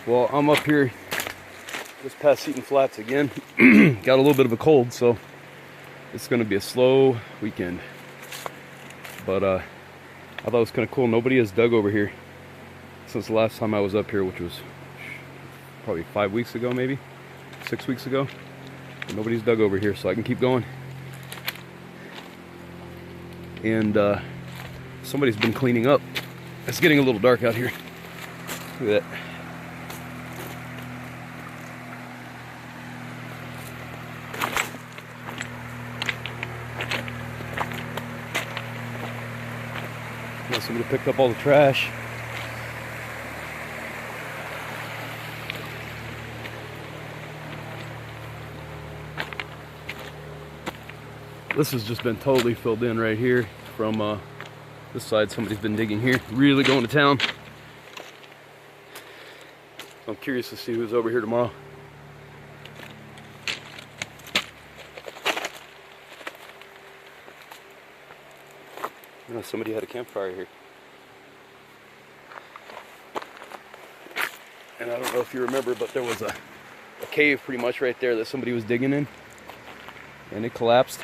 Well, I'm up here just past Seton Flats again. Got a little bit of a cold, so it's going to be a slow weekend. But I thought it was kind of cool. Nobody has dug over here since the last time I was up here, which was probably 5 weeks ago, maybe 6 weeks ago. And nobody's dug over here, so I can keep going. And somebody's been cleaning up. It's getting a little dark out here. Look at that. Now somebody picked up all the trash. This has just been totally filled in right here from this side. Somebody's been digging here, really going to town. I'm curious to see who's over here tomorrow. Oh, somebody had a campfire here. And I don't know if you remember, but there was a cave pretty much right there that somebody was digging in. And it collapsed.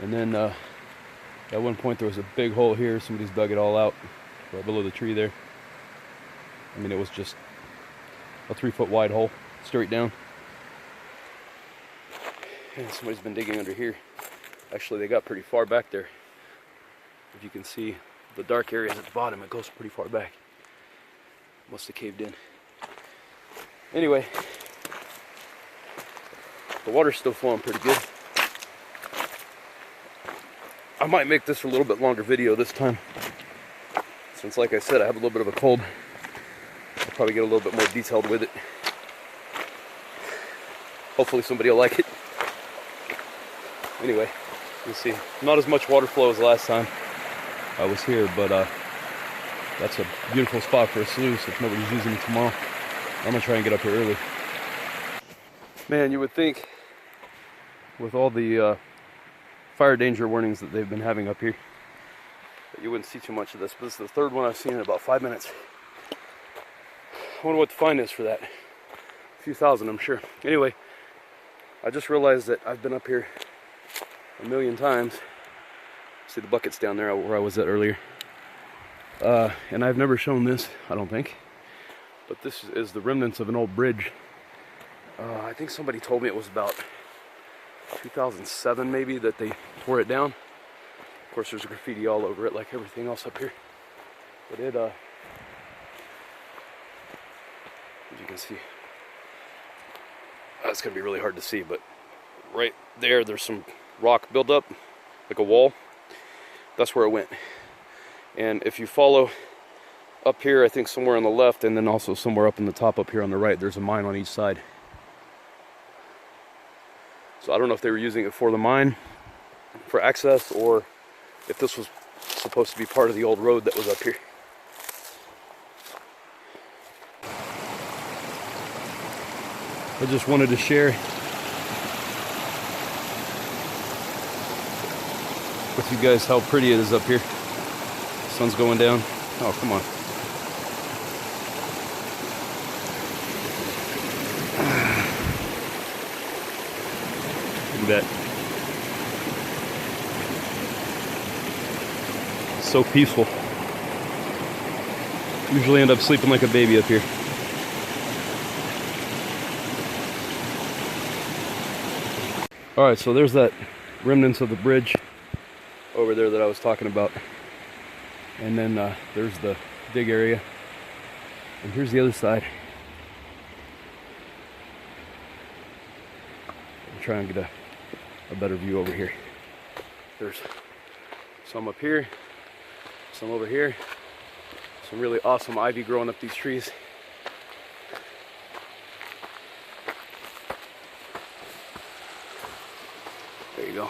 And then at one point there was a big hole here. Somebody's dug it all out right below the tree there. I mean, it was just a 3-foot wide hole straight down. And somebody's been digging under here. Actually, they got pretty far back there. If you can see the dark areas at the bottom, it goes pretty far back. Must have caved in. Anyway, the water's still flowing pretty good. I might make this a little bit longer video this time, since like I said, I have a little bit of a cold. I'll probably get a little bit more detailed with it. Hopefully somebody will like it. Anyway, you see, not as much water flow as last time I was here, but that's a beautiful spot for a sluice if nobody's using it tomorrow. I'm gonna try and get up here early. Man, you would think with all the fire danger warnings that they've been having up here that you wouldn't see too much of this, but this is the third one I've seen in about 5 minutes. I wonder what the fine is for that. A few thousand, I'm sure. Anyway, I just realized that I've been up here a million times. See the buckets down there where I was at earlier. And I've never shown this, I don't think. But this is the remnants of an old bridge. I think somebody told me it was about 2007 maybe that they tore it down. Of course, there's graffiti all over it like everything else up here. But it, as you can see, it's gonna be really hard to see, but right there's some rock buildup, like a wall. That's where it went. And if you follow up here, I think somewhere on the left, and then also somewhere up in the top up here on the right, there's a mine on each side. So I don't know if they were using it for the mine, for access, or if this was supposed to be part of the old road that was up here. I just wanted to share with you guys how pretty it is up here. The sun's going down. Oh, come on. Look at that. So peaceful. Usually end up sleeping like a baby up here. Alright, so there's that remnants of the bridge over there that I was talking about. And then there's the dig area. And here's the other side. I'll try and get a better view over here. There's some up here, some over here, some really awesome ivy growing up these trees. There you go.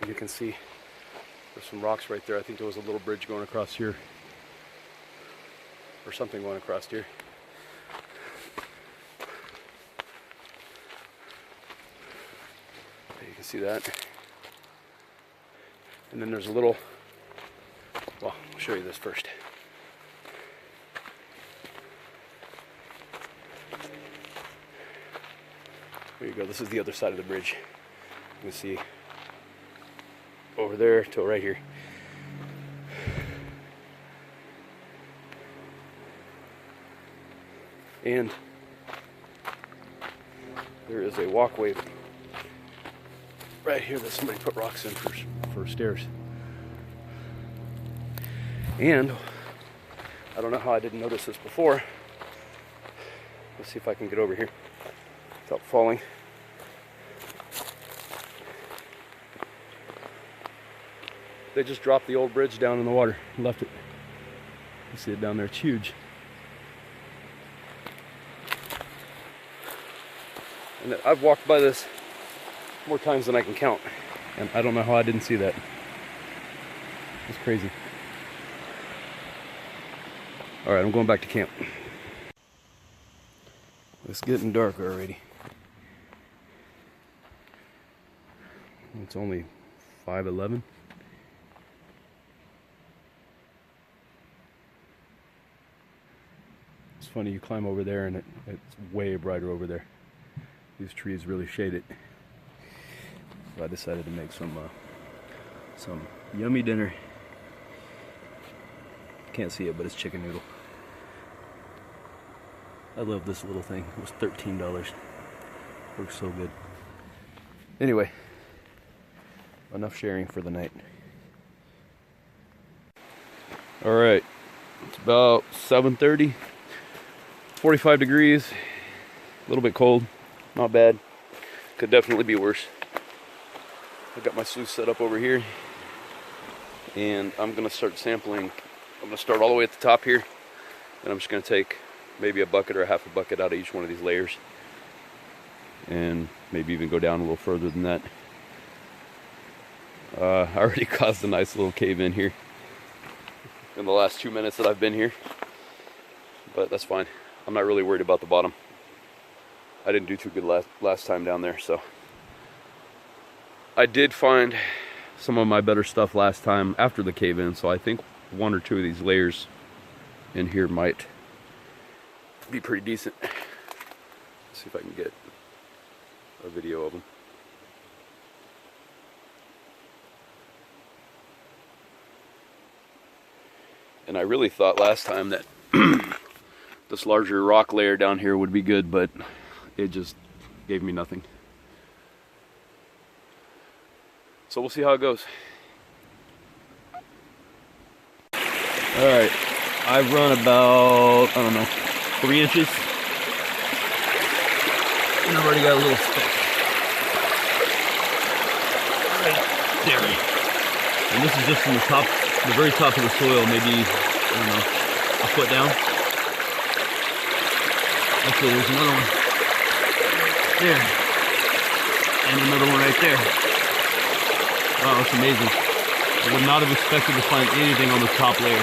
And you can see there's some rocks right there. I think there was a little bridge going across here, or something going across here. You can see that. And then there's a little Well, I'll show you this first. There you go. This is the other side of the bridge. You can see over there till right here. And there is a walkway right here that somebody put rocks in for stairs. And I don't know how I didn't notice this before. Let's see if I can get over here without falling. They just dropped the old bridge down in the water and left it. You see it down there, it's huge. And I've walked by this more times than I can count, and I don't know how I didn't see that. It's crazy. All right, I'm going back to camp. It's getting dark already. It's only 5:11. It's funny, you climb over there and it's way brighter over there. These trees really shade it. So I decided to make some yummy dinner. Can't see it, but it's chicken noodle. I love this little thing. It was $13. Works so good. Anyway, enough sharing for the night. All right, it's about 7:30. 45 degrees. A little bit cold. Not bad. Could definitely be worse. I got my sluice set up over here, and I'm gonna start sampling. I'm gonna start all the way at the top here, and I'm just gonna take maybe a bucket or a half a bucket out of each one of these layers, and maybe even go down a little further than that. I already caused a nice little cave in here in the last 2 minutes that I've been here, but that's fine. I'm not really worried about the bottom. I didn't do too good last time down there, so. I did find some of my better stuff last time after the cave-in, so I think 1 or 2 of these layers in here might be pretty decent. Let's see if I can get a video of them. And I really thought last time that this larger rock layer down here would be good, but it just gave me nothing. So we'll see how it goes. Alright, I've run about, I don't know, 3 inches. And I've already got a little speck. Right there. And this is just from the top, the very top of the soil, maybe, I don't know, a foot down. Actually, there's another one there. And another one right there. Wow, it's amazing. I would not have expected to find anything on the top layer.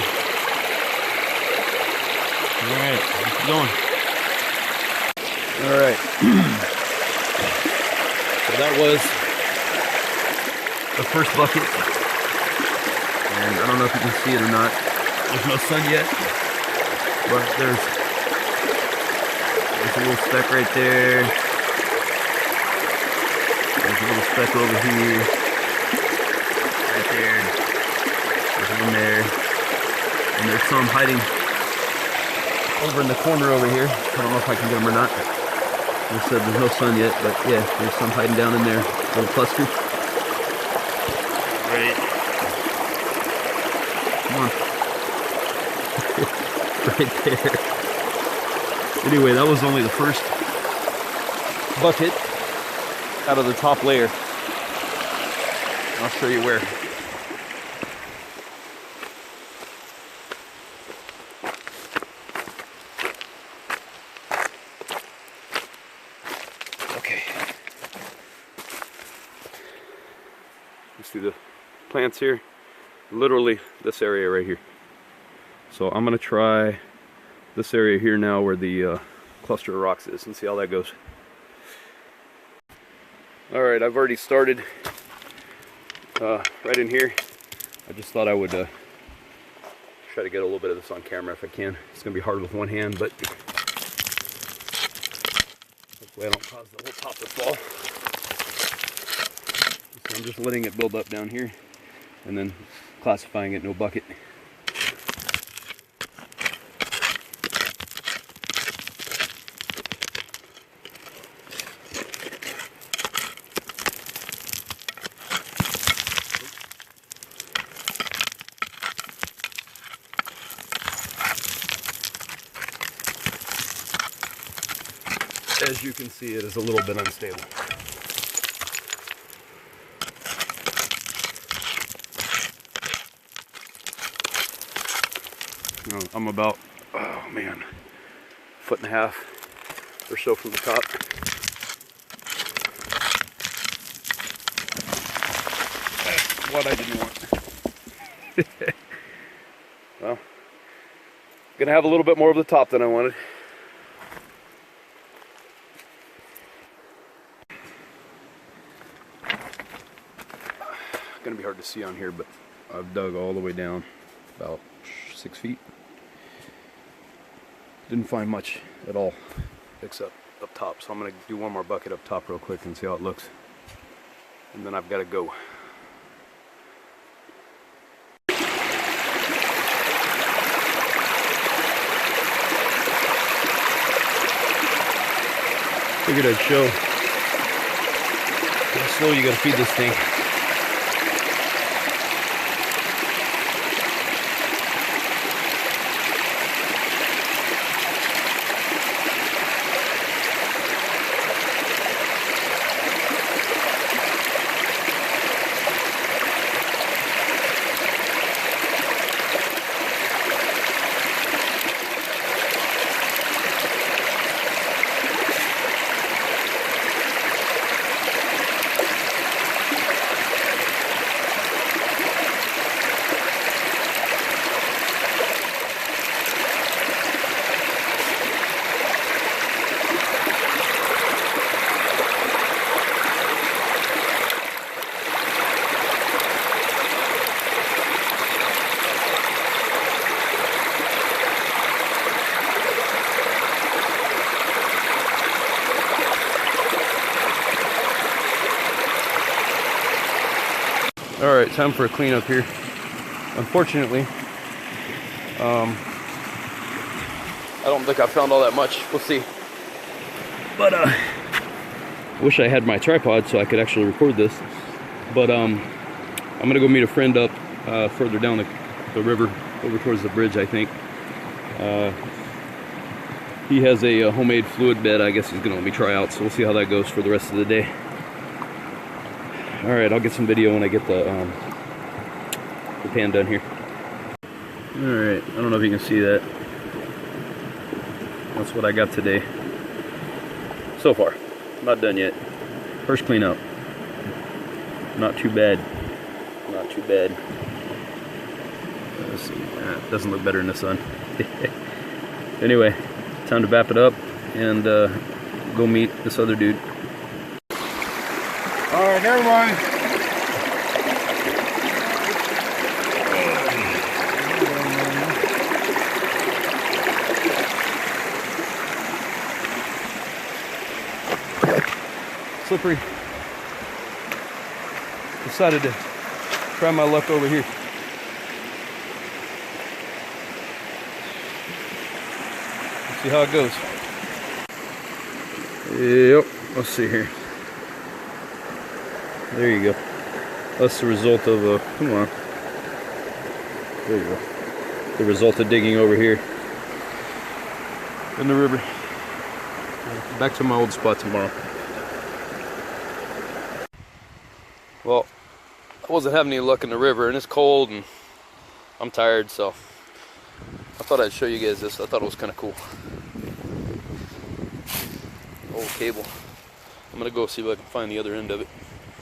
Alright, let's keep going. Alright. So that was the first bucket. And I don't know if you can see it or not. There's no sun yet. But there's a little speck right there. There's a little speck over here. Right there. There's one there. And there's some hiding over in the corner over here. I don't know if I can get them or not. Like I said, there's no sun yet, but yeah, there's some hiding down in there. Little cluster. Right. Come on. Right there. Anyway, that was only the first bucket out of the top layer. I'll show you where. Okay. You see the plants here? Literally this area right here. So I'm gonna try this area here now where the cluster of rocks is and see how that goes. Alright, I've already started right in here. I just thought I would try to get a little bit of this on camera if I can. It's gonna be hard with one hand, but hopefully I don't cause the whole top to fall. So I'm just letting it build up down here and then classifying it in a bucket. As you can see, it is a little bit unstable. I'm about, oh man, 1.5 feet or so from the top. That's what I didn't want. Well, gonna have a little bit more of the top than I wanted. Gonna be hard to see on here, but I've dug all the way down about 6 feet. Didn't find much at all except up top, so I'm gonna do one more bucket up top real quick and see how it looks, and then I've got to go. Figured I'd show how slow you gotta feed this thing. Alright, time for a cleanup here. Unfortunately, I don't think I found all that much. We'll see. But wish I had my tripod so I could actually record this. But I'm gonna go meet a friend up further down the river, over towards the bridge, I think. He has a homemade fluid bed I guess he's gonna let me try out, so we'll see how that goes for the rest of the day. Alright, I'll get some video when I get the pan done here. Alright, I don't know if you can see that. That's what I got today. So far. Not done yet. First cleanup. Not too bad. Not too bad. Let's see. It doesn't look better in the sun. Anyway, time to wrap it up and go meet this other dude. Alright, everyone. Slippery. Decided to try my luck over here. Let's see how it goes. Yep, let's see here. There you go. That's the result of come on. There you go. The result of digging over here in the river. Back to my old spot tomorrow. Well, I wasn't having any luck in the river, and it's cold, and I'm tired, so I thought I'd show you guys this. I thought it was kind of cool. Old cable. I'm gonna go see if I can find the other end of it.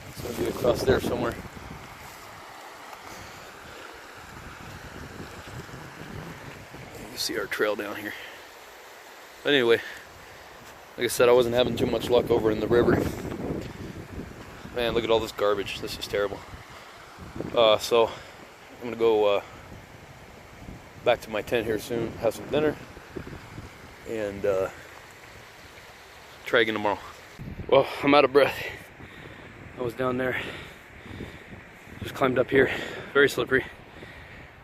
It's gonna be across there somewhere. You can see our trail down here. But anyway, like I said, I wasn't having too much luck over in the river. Man, look at all this garbage. This is terrible. So I'm gonna go back to my tent here soon, have some dinner, and try again tomorrow. Well, I'm out of breath. I was down there, just climbed up here, very slippery.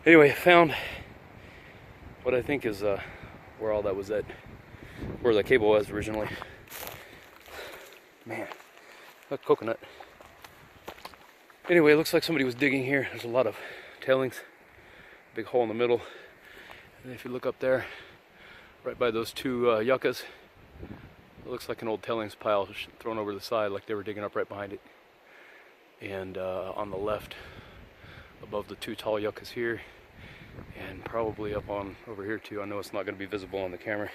Anyway, I found what I think is where all that was at, where the cable was originally. Man, look, coconut. Anyway, it looks like somebody was digging here. There's a lot of tailings, big hole in the middle. And if you look up there, right by those two yuccas, it looks like an old tailings pile thrown over the side, like they were digging up right behind it. And on the left, above the two tall yuccas here, and probably up on over here too. I know it's not going to be visible on the camera.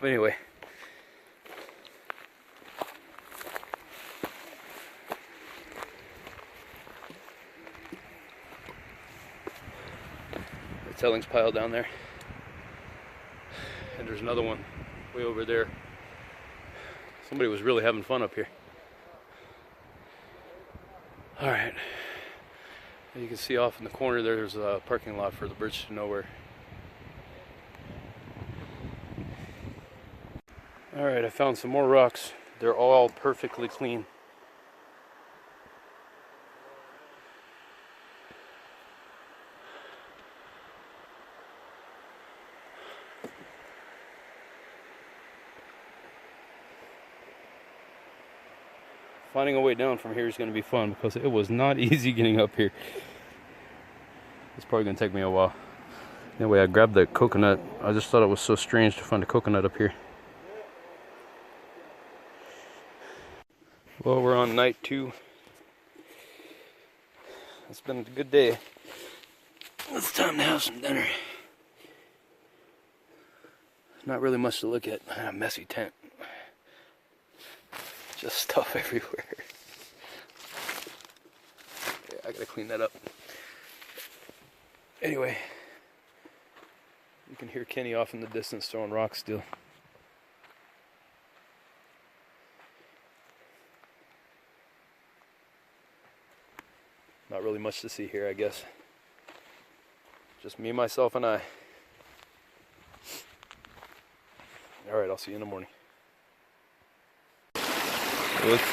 But anyway, the tailings pile down there, and there's another one way over there. Somebody was really having fun up here. All right. You can see off in the corner there's a parking lot for the Bridge to Nowhere. Alright, I found some more rocks. They're all perfectly clean. Finding a way down from here is going to be fun because it was not easy getting up here. It's probably going to take me a while. Anyway, I grabbed that coconut. I just thought it was so strange to find a coconut up here. Well, we're on night 2. It's been a good day. It's time to have some dinner. Not really much to look at. A messy tent. Just stuff everywhere. Yeah, I gotta clean that up. Anyway, you can hear Kenny off in the distance throwing rocks still. Not really much to see here, I guess. Just me, myself, and I. Alright, I'll see you in the morning. So it's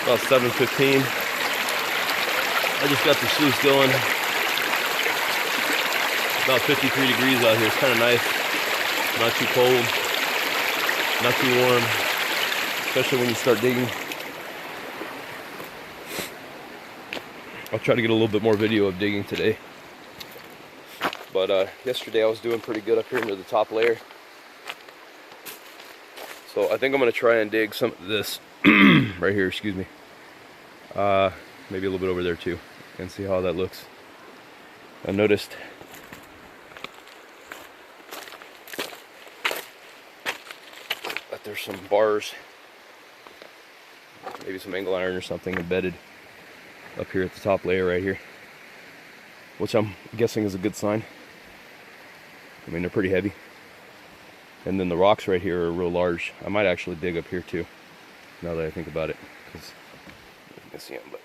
about 7:15. I just got the sluice going. About 53 degrees out here. It's kind of nice. Not too cold. Not too warm. Especially when you start digging. I'll try to get a little bit more video of digging today. But yesterday I was doing pretty good up here near the top layer. So I think I'm going to try and dig some of this right here, excuse me. Maybe a little bit over there too, and see how that looks. I noticed that there's some bars, maybe some angle iron or something embedded up here at the top layer right here, which I'm guessing is a good sign. I mean, they're pretty heavy. And then the rocks right here are real large. I might actually dig up here too, now that I think about it, because you can see them, but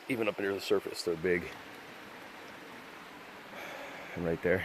even up near the surface, they're big. And right there.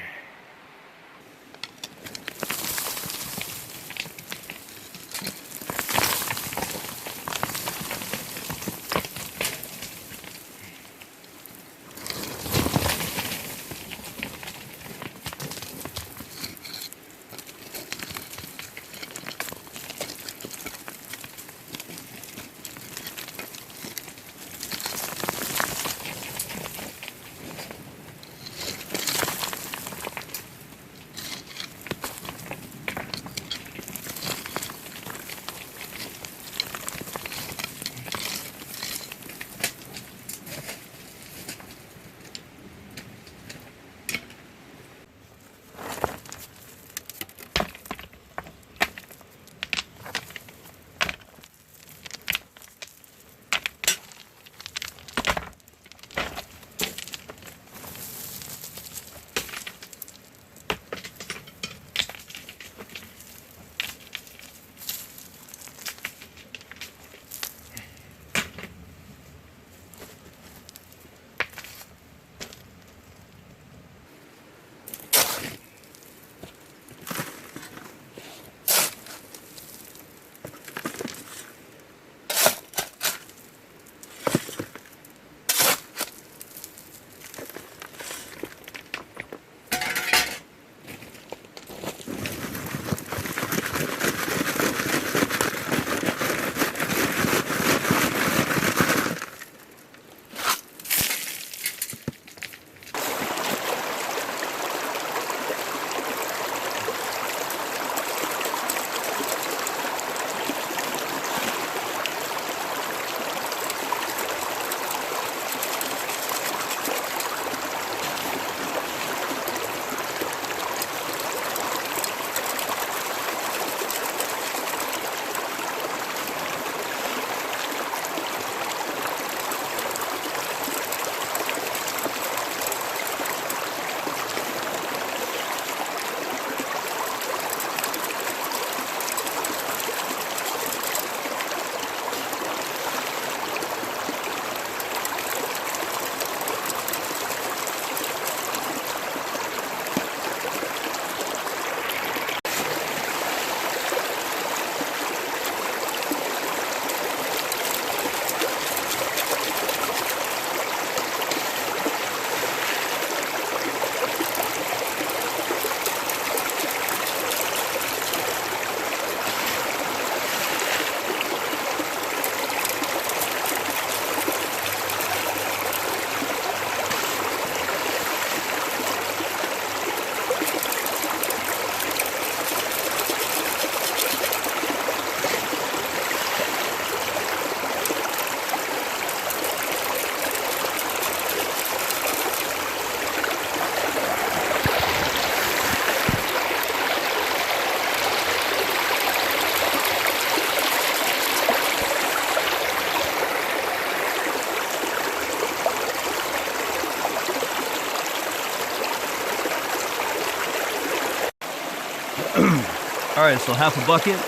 Alright, so half a bucket.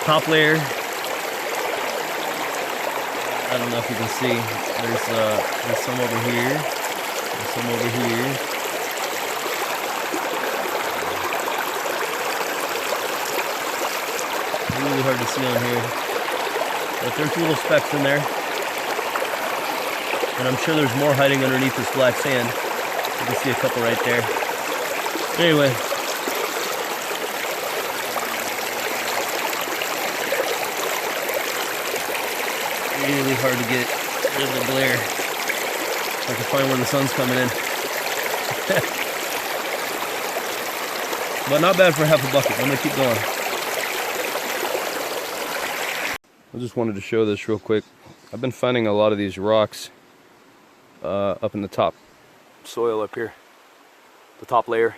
Top layer. I don't know if you can see. There's some over here. There's some over here. Really hard to see on here. But there's little specks in there. And I'm sure there's more hiding underneath this black sand. You can see a couple right there. Anyway. Really hard to get rid of the glare. I can find where the sun's coming in. But not bad for half a bucket. I'm gonna keep going. I just wanted to show this real quick. I've been finding a lot of these rocks up in the top soil up here, the top layer,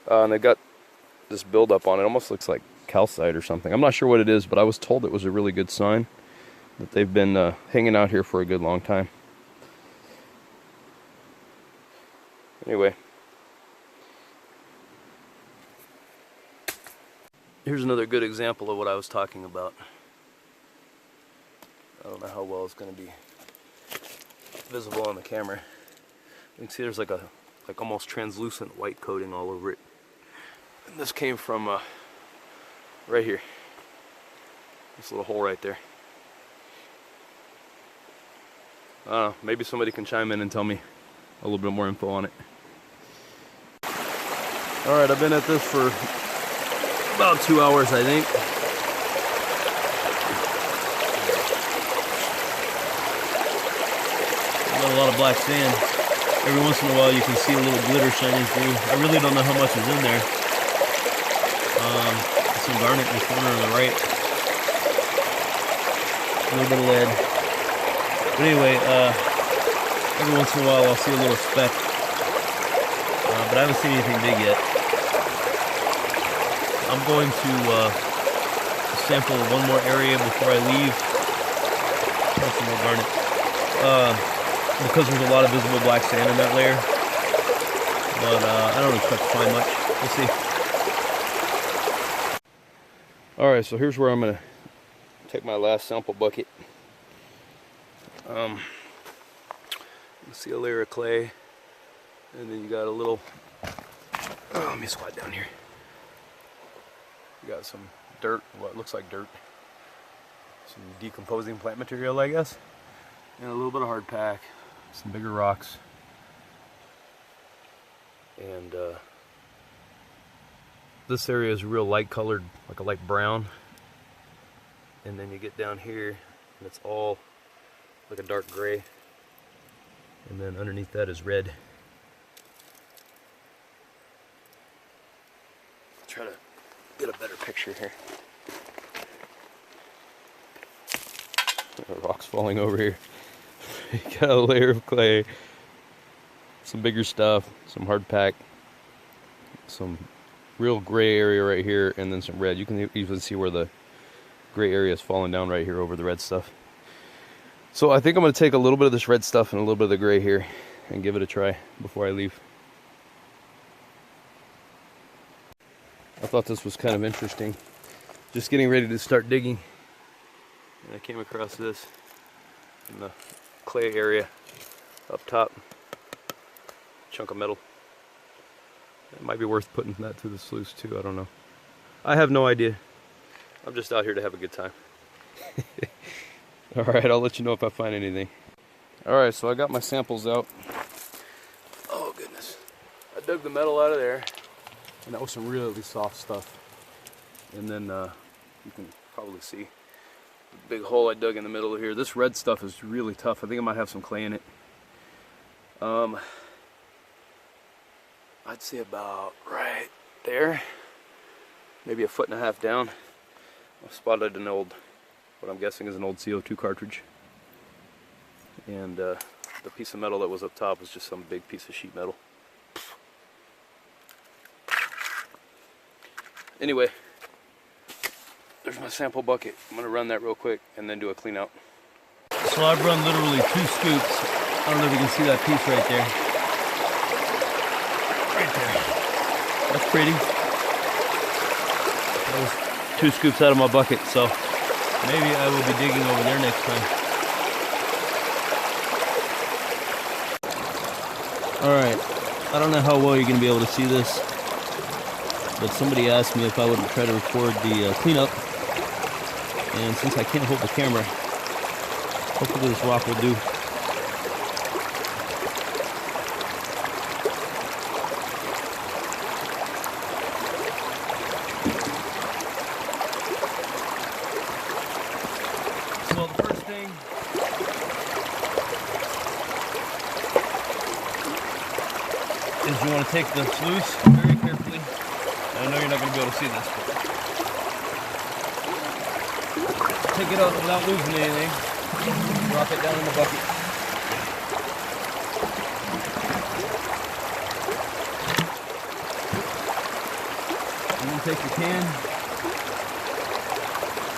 and they got this buildup on it. Almost looks like calcite or something. I'm not sure what it is, but I was told it was a really good sign that they've been hanging out here for a good long time. Anyway, here's another good example of what I was talking about. I don't know how well it's going to be visible on the camera. You can see there's like almost translucent white coating all over it. And this came from right here. This little hole right there. Maybe somebody can chime in and tell me a little bit more info on it. Alright, I've been at this for about 2 hours, I think. Got a lot of black sand. Every once in a while you can see a little glitter shining through. I really don't know how much is in there. Some garnet in the corner on the right. A little bit of lead. But anyway, every once in a while I'll see a little speck. But I haven't seen anything big yet. I'm going to sample one more area before I leave. Got some more garnet. Because there's a lot of visible black sand in that layer. But I don't expect to find much. We'll see. Alright, so here's where I'm going to take my last sample bucket. You see a layer of clay, and then you got a little, let me squat down here. You got some dirt, what looks like dirt, some decomposing plant material, I guess, and a little bit of hard pack, some bigger rocks, and this area is real light colored, like a light brown, and then you get down here and it's all like a dark gray, and then underneath that is red. Try to get a better picture here. Rocks falling over here. You got a layer of clay, some bigger stuff, some hard pack, some real gray area right here, and then some red. You can even see where the gray area is falling down right here over the red stuff. So I think I'm going to take a little bit of this red stuff and a little bit of the gray here and give it a try before I leave. I thought this was kind of interesting. Just getting ready to start digging, and I came across this in the clay area up top. Chunk of metal. It might be worth putting that to the sluice too, I don't know. I have no idea. I'm just out here to have a good time. Alright, I'll let you know if I find anything. Alright, so I got my samples out. Oh goodness. I dug the metal out of there, and that was some really soft stuff. And then you can probably see the big hole I dug in the middle of here. This red stuff is really tough. I think it might have some clay in it. I'd say about right there, maybe 1.5 feet down. I spotted an old, what I'm guessing is an old CO2 cartridge. And the piece of metal that was up top was just some big piece of sheet metal. Anyway, there's my sample bucket. I'm gonna run that real quick and then do a clean out. So I've run literally 2 scoops. I don't know if you can see that piece right there. Right there. That's pretty. That was 2 scoops out of my bucket, so maybe I will be digging over there next time. Alright, I don't know how well you're going to be able to see this, but somebody asked me if I would try to record the cleanup, and since I can't hold the camera, hopefully this rock will do. So the first thing is you want to take the sluice very carefully. I know you're not going to be able to see this, but take it up without losing anything. Drop it down in the bucket. And then take your can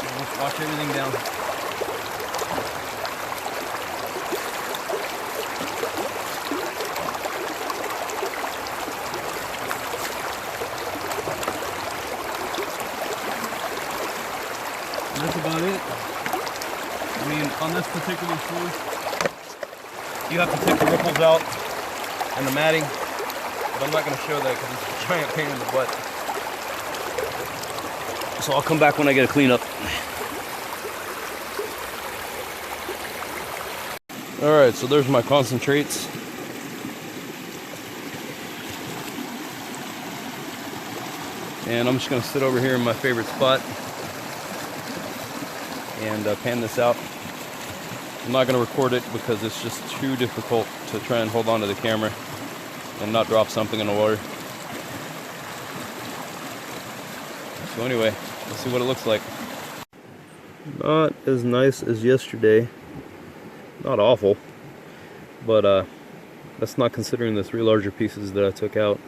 and just wash everything down. And that's about it. I mean, on this particular sluice, you have to take the ripples out and the matting, but I'm not going to show that because it's a giant pain in the butt. So I'll come back when I get a cleanup. Alright, so there's my concentrates. And I'm just going to sit over here in my favorite spot and pan this out. I'm not going to record it because it's just too difficult to try and hold on to the camera and not drop something in the water. So anyway, let's see what it looks like. Not as nice as yesterday. Not awful, but that's not considering the 3 larger pieces that I took out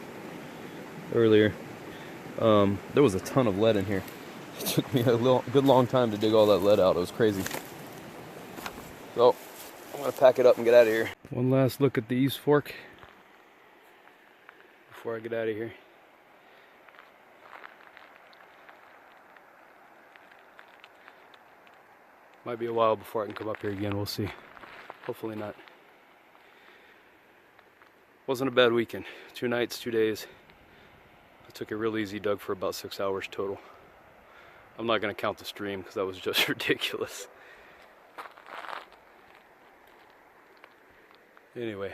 earlier. There was a ton of lead in here. It took me a good long time to dig all that lead out. It was crazy. So, I'm going to pack it up and get out of here. One last look at the East Fork before I get out of here. Might be a while before I can come up here again. We'll see. Hopefully not. Wasn't a bad weekend. 2 nights, 2 days. I took it real easy, dug for about 6 hours total. I'm not going to count the stream because that was just ridiculous. Anyway.